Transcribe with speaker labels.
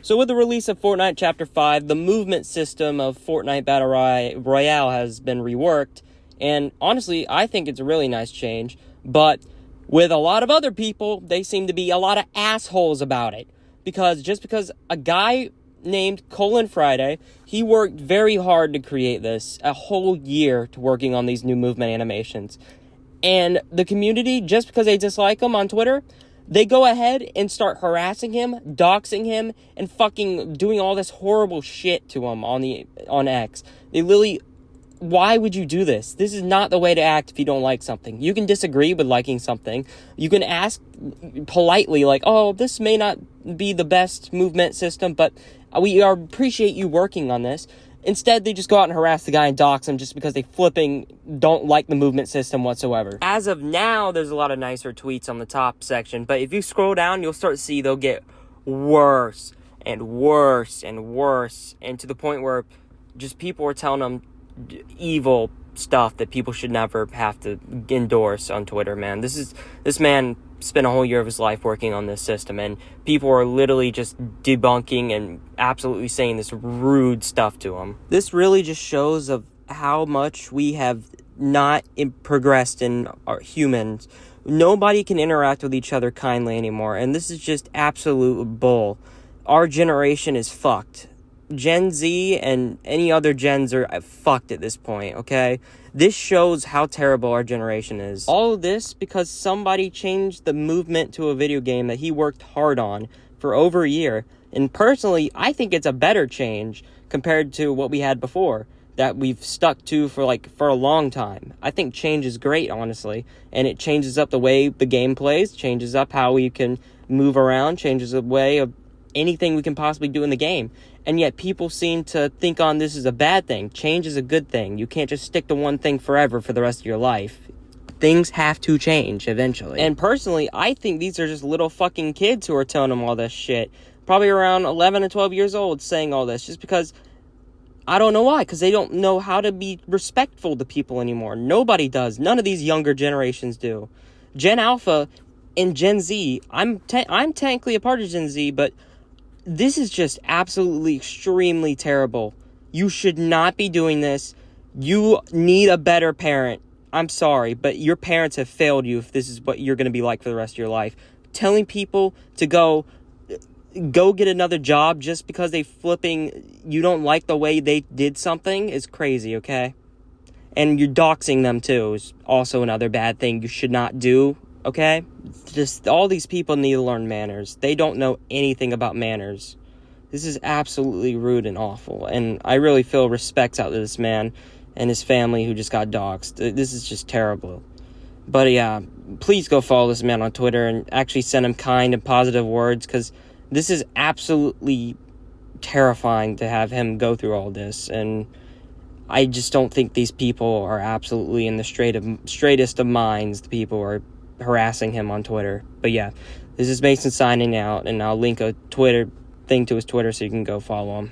Speaker 1: So with the release of Fortnite Chapter 5, the movement system of Fortnite Battle Royale has been reworked, and honestly, I think it's a really nice change, but with a lot of other people, they seem to be a lot of assholes about it, because just because a guy named Colin Friday, he worked very hard to create this, a whole year to working on these new movement animations, and the community, just because they dislike him on Twitter, they go ahead and start harassing him, doxing him, and fucking doing all this horrible shit to him on X. They literally, why would you do this? This is not the way to act if you don't like something. You can disagree with liking something. You can ask politely, like, oh, this may not be the best movement system, but we appreciate you working on this. Instead, they just go out and harass the guy and dox him just because they flipping don't like the movement system whatsoever. As of now, there's a lot of nicer tweets on the top section, but if you scroll down, you'll start to see they'll get worse and worse and worse, and to the point where just people are telling them evil stuff that people should never have to endorse on Twitter, man. This man spent a whole year of his life working on this system, and people are literally just debunking and absolutely saying this rude stuff to him. This really just shows of how much we have not progressed in our humans. Nobody can interact with each other kindly anymore, and this is just absolute bull. Our generation is fucked. Gen Z and any other gens are fucked at this point, okay? This shows how terrible our generation is. All of this because somebody changed the movement to a video game that he worked hard on for over a year. And personally, I think it's a better change compared to what we had before that we've stuck to for a long time. I think change is great, honestly. And it changes up the way the game plays, changes up how we can move around, changes the way of anything we can possibly do in the game. And yet people seem to think on this is a bad thing. Change is a good thing. You can't just stick to one thing forever for the rest of your life. Things have to change eventually. And personally, I think these are just little fucking kids who are telling them all this shit. Probably around 11 or 12 years old saying all this just because, I don't know why, because they don't know how to be respectful to people anymore. Nobody does. None of these younger generations do. Gen Alpha and Gen Z, I'm technically a part of Gen Z, but this is just absolutely extremely terrible. You should not be doing this. You need a better parent. I'm sorry, but your parents have failed you if this is what you're going to be like for the rest of your life. Telling people to go get another job just because you don't like the way they did something is crazy, okay? And you're doxing them too is also another bad thing you should not do. Okay? Just all these people need to learn manners. They don't know anything about manners. This is absolutely rude and awful. And I really feel respect out to this man and his family who just got doxxed. This is just terrible. But yeah, please go follow this man on Twitter and actually send him kind and positive words, because this is absolutely terrifying to have him go through all this. And I just don't think these people are absolutely in the straightest of minds, the people who are harassing him on Twitter. But yeah, this is Mason signing out, and I'll link a Twitter thing to his Twitter so you can go follow him.